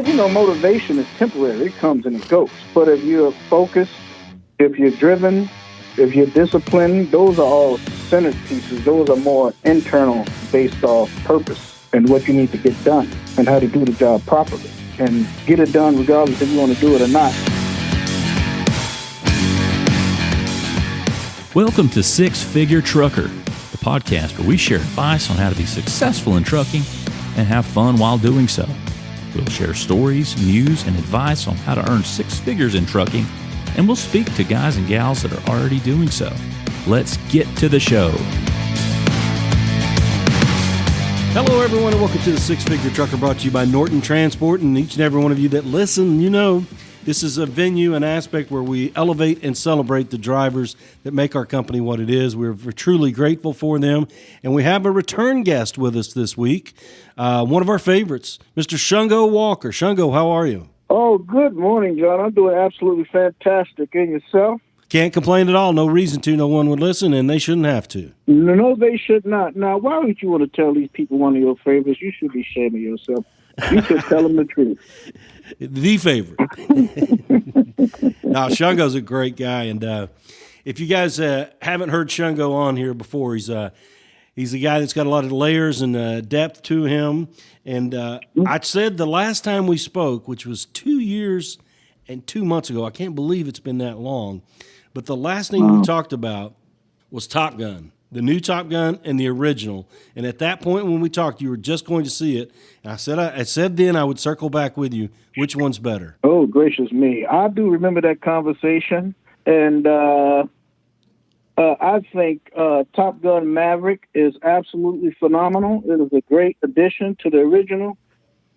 Well, motivation is temporary. It comes and it goes. But if you're focused, if you're driven, if you're disciplined, those are all centered pieces. Those are more internal, based off purpose and what you need to get done and how to do the job properly and get it done regardless if you want to do it or not. Welcome to Six Figure Trucker, the podcast where we share advice on how to be successful in trucking and have fun while doing so. We'll share stories, news, and advice on how to earn six figures in trucking, and we'll speak to guys and gals that are already doing so. Let's get to the show. Hello, everyone, and welcome to the Six Figure Trucker, brought to you by Norton Transport. And each and every one of you that listen, this is a venue, an aspect where we elevate and celebrate the drivers that make our company what it is. We're truly grateful for them. And we have a return guest with us this week, one of our favorites, Mr. Shungo Walker. Shungo, how are you? Oh, good morning, John. I'm doing absolutely fantastic. And yourself? Can't complain at all. No reason to. No one would listen, and they shouldn't have to. No, they should not. Now, why would you want to tell these people one of your favorites? You should be shaming yourself. You should tell them the truth. The favorite. Now, Shungo's a great guy, and if you guys haven't heard Shungo on here before, he's a guy that's got a lot of layers and depth to him. And I said the last time we spoke, which was 2 years and 2 months ago, I can't believe it's been that long, but the last thing we talked about was Top Gun. The new Top Gun and the original. And at that point when we talked, you were just going to see it. And I said then I would circle back with you. Which one's better? Oh, gracious me. I do remember that conversation. And I think Top Gun Maverick is absolutely phenomenal. It is a great addition to the original,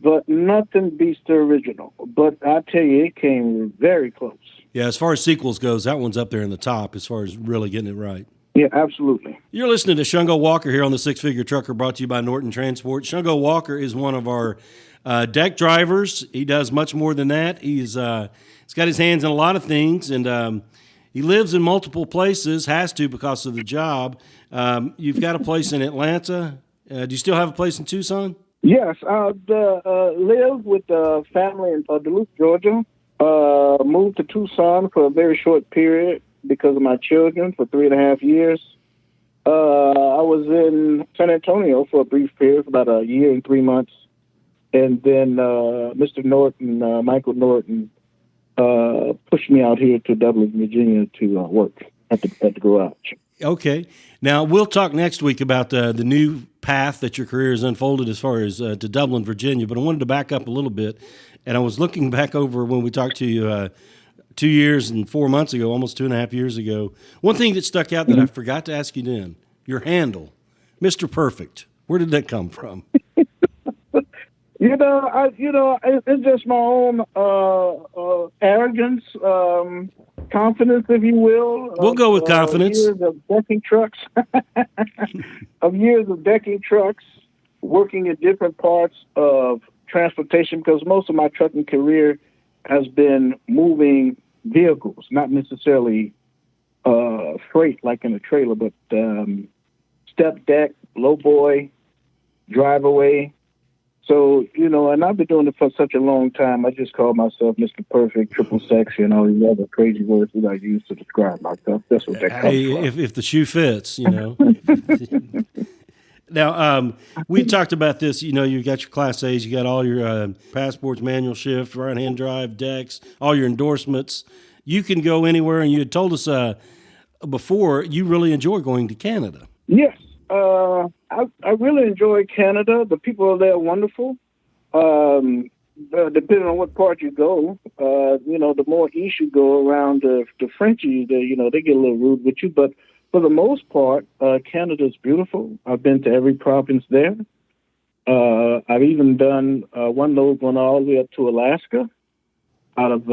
but nothing beats the original. But I tell you, it came very close. Yeah, as far as sequels goes, that one's up there in the top as far as really getting it right. Yeah, absolutely. You're listening to Shungo Walker here on the Six Figure Trucker, brought to you by Norton Transport. Shungo Walker is one of our deck drivers. He does much more than that. He's got his hands in a lot of things, and he lives in multiple places, has to because of the job. You've got a place in Atlanta. Do you still have a place in Tucson? Yes, I live with family in Duluth, Georgia. Moved to Tucson for a very short period because of my children for 3.5 years. I was in San Antonio for a brief period, for about a year and 3 months. And then Mr. Norton, Michael Norton, pushed me out here to Dublin, Virginia to work at the garage. Okay. Now, we'll talk next week about the new path that your career has unfolded as far as to Dublin, Virginia. But I wanted to back up a little bit. And I was looking back over when we talked to you 2 years and 4 months ago, almost 2.5 years ago. One thing that stuck out that I forgot to ask you then, your handle, Mr. Perfect. Where did that come from? It's just my own arrogance, confidence, if you will. We'll go with confidence. Years of decking trucks, working in different parts of transportation, because most of my trucking career has been moving vehicles, not necessarily freight like in a trailer, but step deck, lowboy, driveaway. So, and I've been doing it for such a long time, I just call myself Mr. Perfect, triple sexy, and all these other crazy words that I use to describe myself. That's what that comes from. If the shoe fits, Now, we talked about this, you got your Class A's, you got all your passports, manual shift, right-hand drive, decks, all your endorsements. You can go anywhere, and you had told us before you really enjoy going to Canada. Yes, I really enjoy Canada. The people are there wonderful. Depending on what part you go, the more east you go around the Frenchies, they get a little rude with you, but for the most part, Canada's beautiful. I've been to every province there. I've even done one load going all the way up to Alaska out of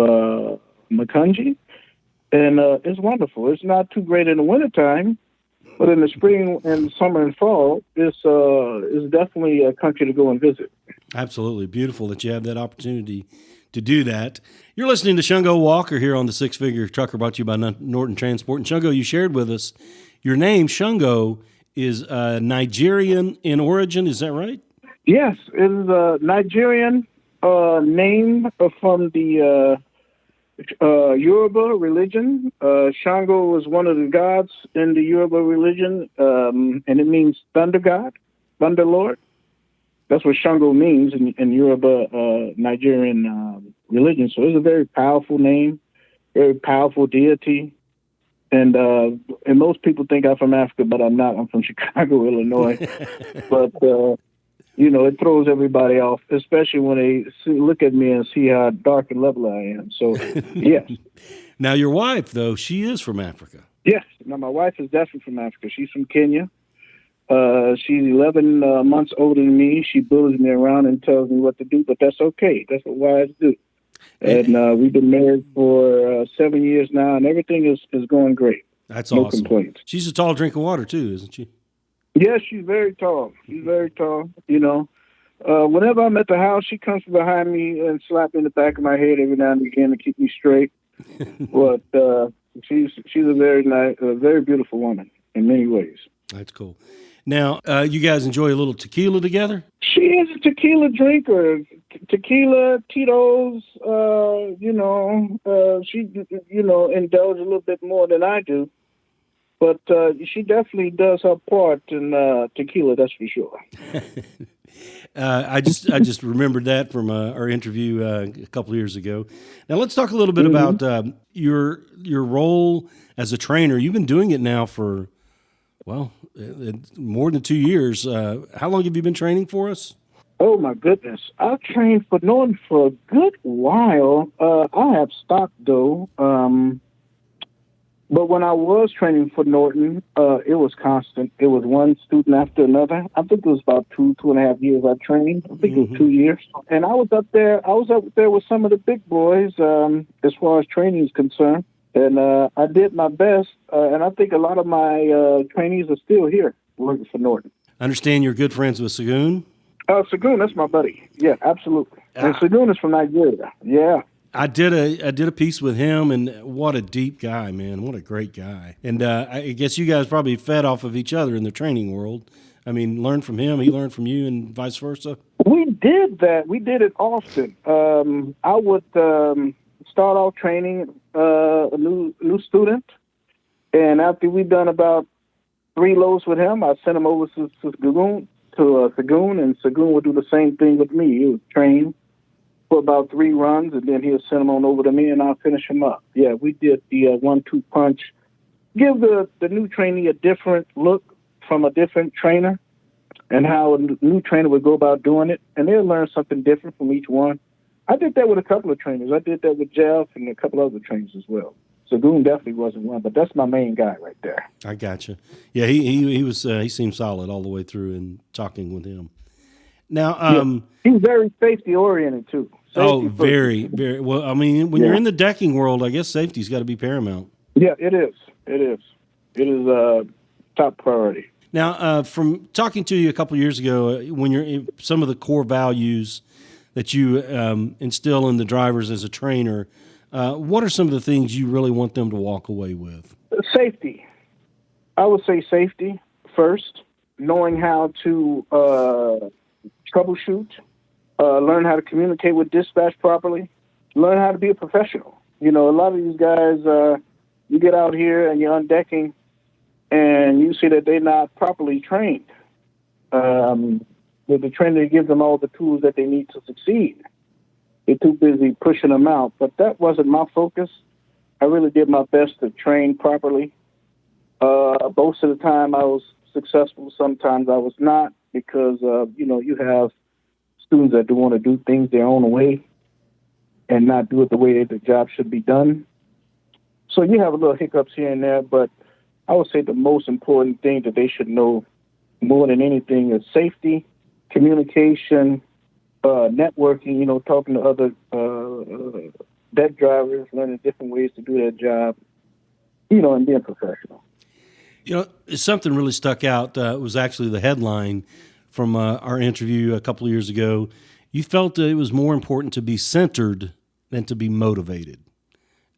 Macungie. And it's wonderful. It's not too great in the wintertime, but in the spring and summer and fall, it's definitely a country to go and visit. Absolutely. Beautiful that you have that opportunity to do that. You're listening to Shungo Walker here on the Six Figure Trucker, brought to you by Norton Transport. And Shungo, you shared with us your name, Shungo, is Nigerian in origin. Is that right? Yes, it is Nigerian name from the Yoruba religion. Shango was one of the gods in the Yoruba religion, and it means thunder god, thunder lord. That's what Shungo means in Yoruba, Nigerian religion. So it's a very powerful name, very powerful deity. And most people think I'm from Africa, but I'm not. I'm from Chicago, Illinois. But, it throws everybody off, especially when they look at me and see how dark and lovely I am. So, yes. Now, your wife, though, she is from Africa. Yes. Now, my wife is definitely from Africa. She's from Kenya. She's 11 months older than me. She bullies me around and tells me what to do, but that's okay. That's what wives do. And we've been married for 7 years now, and everything is going great. That's no awesome. Complaints. She's a tall drink of water, too, isn't she? Yes, she's very tall. She's very tall. Whenever I'm at the house, she comes behind me and slaps me in the back of my head every now and again to keep me straight. But she's a very nice, very beautiful woman in many ways. That's cool. Now, you guys enjoy a little tequila together? She is a tequila drinker. Tequila, Tito's, she, indulges a little bit more than I do. But she definitely does her part in tequila, that's for sure. I just remembered that from our interview a couple of years ago. Now, let's talk a little bit about your role as a trainer. You've been doing it now for, more than 2 years. How long have you been training for us? Oh, my goodness. I've trained for Norton for a good while. I have stopped, though. But when I was training for Norton, it was constant. It was one student after another. I think it was about 2.5 years I trained. I think it was 2 years. And I was up there with some of the big boys as far as training is concerned. And I did my best. And I think a lot of my trainees are still here working for Norton. I understand you're good friends with Segun. Segun, that's my buddy. Yeah, absolutely. And Segun is from Nigeria. Yeah. I did a piece with him, and what a deep guy, man! What a great guy. And I guess you guys probably fed off of each other in the training world. I mean, learned from him, he learned from you, and vice versa. We did that. We did it often. I would start off training a new student, and after we'd done about 3 loads with him, I'd send him over to Segun, and Segun would do the same thing with me. He would train for about 3 runs, and then he'll send them on over to me, and I'll finish them up. Yeah, we did the 1-2 punch. Give the new trainee a different look from a different trainer, and how a new trainer would go about doing it, and they'll learn something different from each one. I did that with a couple of trainers. I did that with Jeff and a couple other trainers as well. So Goon definitely wasn't one, but that's my main guy right there. I gotcha. Yeah, he seemed solid all the way through in talking with him. Now, he's very safety oriented too. Very, very well. I mean, when you're in the decking world, I guess safety's got to be paramount. Yeah, it is. It is a top priority. Now, from talking to you a couple of years ago, when you're some of the core values that you instill in the drivers as a trainer, what are some of the things you really want them to walk away with? Safety. I would say safety first. Knowing how to troubleshoot, learn how to communicate with dispatch properly, learn how to be a professional. You know, a lot of these guys, you get out here and you're on decking, and you see that they're not properly trained. The trainer gives them all the tools that they need to succeed. They're too busy pushing them out. But that wasn't my focus. I really did my best to train properly. Most of the time I was successful. Sometimes I was not, because, you have students that do want to do things their own way and not do it the way the job should be done. So you have a little hiccups here and there, but I would say the most important thing that they should know more than anything is safety, communication, networking, talking to other deck drivers, learning different ways to do their job, and being professional. Something really stuck out. Was actually the headline from our interview a couple of years ago. You felt that it was more important to be centered than to be motivated.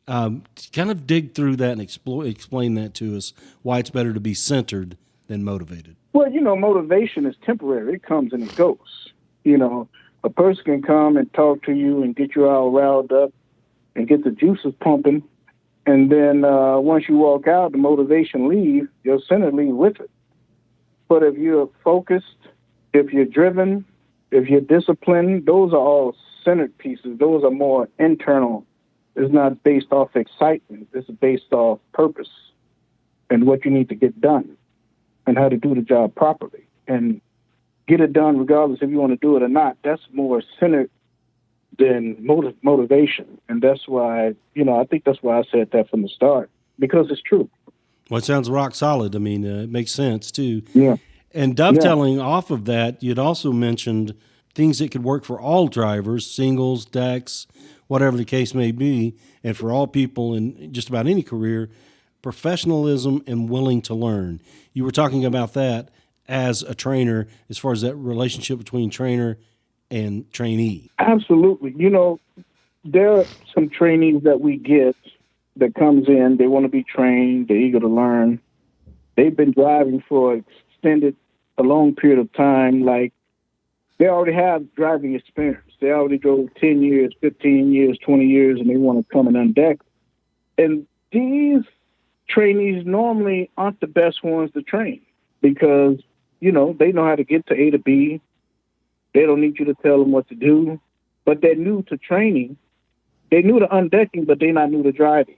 Kind of dig through that and explain that to us, why it's better to be centered than motivated. Well, motivation is temporary. It comes and it goes. A person can come and talk to you and get you all riled up and get the juices pumping. And then once you walk out, the motivation leaves, your center leave with it. But if you're focused, if you're driven, if you're disciplined, those are all centered pieces. Those are more internal. It's not based off excitement. It's based off purpose and what you need to get done and how to do the job properly and get it done regardless if you want to do it or not. That's more centered than motivation. And that's why, I think that's why I said that from the start, because it's true. Well, it sounds rock solid. I mean, it makes sense too. Yeah. And dovetailing off of that, you'd also mentioned things that could work for all drivers, singles, decks, whatever the case may be, and for all people in just about any career, professionalism and willing to learn. You were talking about that as a trainer, as far as that relationship between trainer and trainee. Absolutely. There are some trainees that we get that comes in, they want to be trained, they're eager to learn. They've been driving for a long period of time, like they already have driving experience. They already drove 10 years, 15 years, 20 years, and they want to come and undeck. And these trainees normally aren't the best ones to train because, they know how to get to A to B. They don't need you to tell them what to do, but they're new to training. They're new to undecking, but they're not new to driving.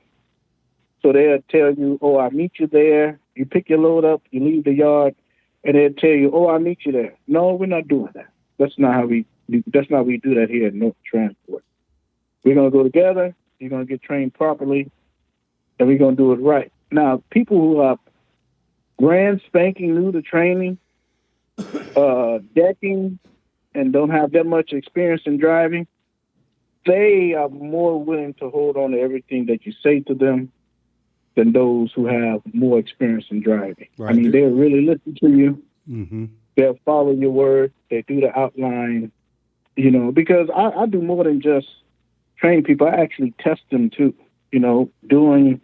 So they'll tell you, oh, I'll meet you there. You pick your load up, you leave the yard, and they'll tell you, oh, I'll meet you there. No, we're not doing that. That's not how we do that here at North Transport. We're going to go together. You're going to get trained properly, and we're going to do it right. Now, people who are brand spanking new to training, decking, and don't have that much experience in driving, they are more willing to hold on to everything that you say to them than those who have more experience in driving. Right. I mean, they'll really listen to you. Mm-hmm. They'll follow your word. They do the outline, because I do more than just train people. I actually test them too, doing,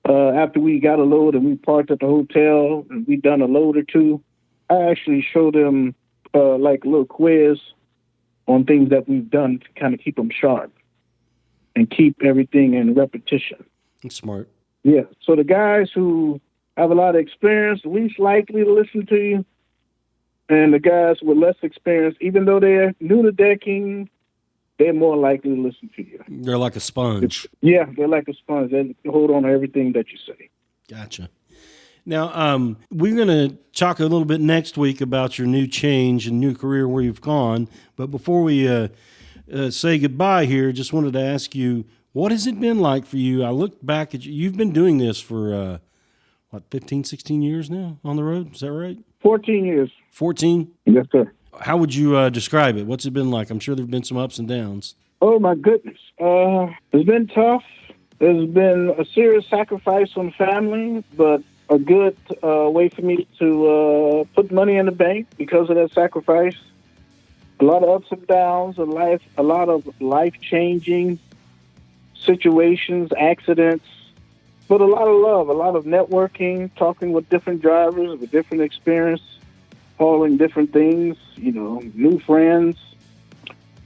after we got a load and we parked at the hotel and we done a load or two, I actually show them like a little quiz on things that we've done to kind of keep them sharp and keep everything in repetition. That's smart. Yeah. So the guys who have a lot of experience, least likely to listen to you, and the guys with less experience, even though they're new to decking, they're more likely to listen to you. They're like a sponge. Yeah, they're like a sponge. They hold on to everything that you say. Gotcha. Now, we're going to talk a little bit next week about your new change and new career, where you've gone. But before we say goodbye here, just wanted to ask you, what has it been like for you? I looked back at you. You've been doing this for, 15, 16 years now on the road? Is that right? 14 years. 14? Yes, sir. How would you describe it? What's it been like? I'm sure there have been some ups and downs. Oh, my goodness. It's been tough. There's been a serious sacrifice on family, but a good way for me to put money in the bank because of that sacrifice. A lot of ups and downs in life, a lot of life-changing situations, accidents, but a lot of love, a lot of networking, talking with different drivers with different experience, hauling different things, new friends,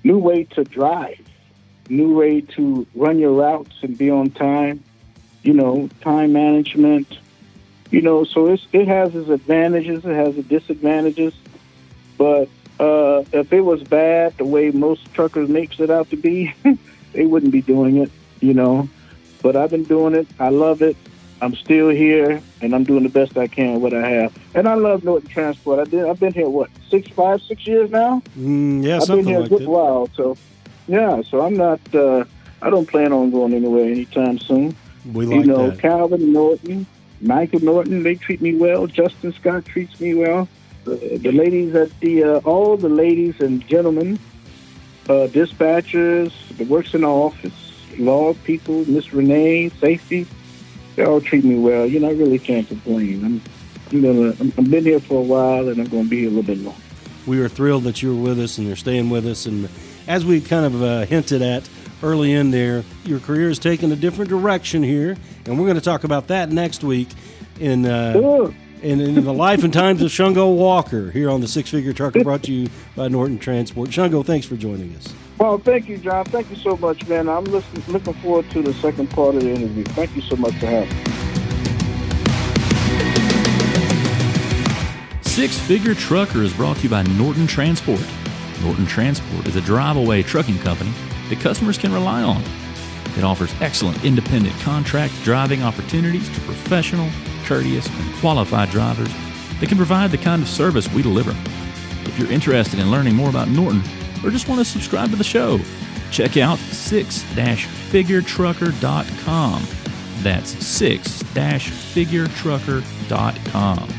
new way to drive, new way to run your routes and be on time, time management, so it has its advantages, it has its disadvantages, but if it was bad the way most truckers makes it out to be, they wouldn't be doing it, but I've been doing it. I love it. I'm still here, and I'm doing the best I can with what I have. And I love Norton Transport. I've been here, 6 years now? Yeah, I've been here a good while. So, yeah, so I'm not, I don't plan on going anywhere anytime soon. We like that. Calvin Norton, Michael Norton, they treat me well. Justin Scott treats me well. The ladies at all the ladies and gentlemen, dispatchers, that works in the office, law people, Miss Renee, safety, they all treat me well. I really can't complain. I've been here for a while, and I'm going to be here a little bit longer. We are thrilled that you were with us and you're staying with us. And as we kind of hinted at early in there, your career has taken a different direction here, and we're going to talk about that next week in And in the life and times of Shungo Walker here on the Six Figure Trucker, brought to you by Norton Transport. Shungo, thanks for joining us. Well, thank you, John. Thank you so much, man. I'm looking forward to the second part of the interview. Thank you so much for having me. Six Figure Trucker is brought to you by Norton Transport. Norton Transport is a drive-away trucking company that customers can rely on. It offers excellent independent contract driving opportunities to professional, courteous, and qualified drivers that can provide the kind of service we deliver. If you're interested in learning more about Norton or just want to subscribe to the show, check out 6-figuretrucker.com. That's 6-figuretrucker.com.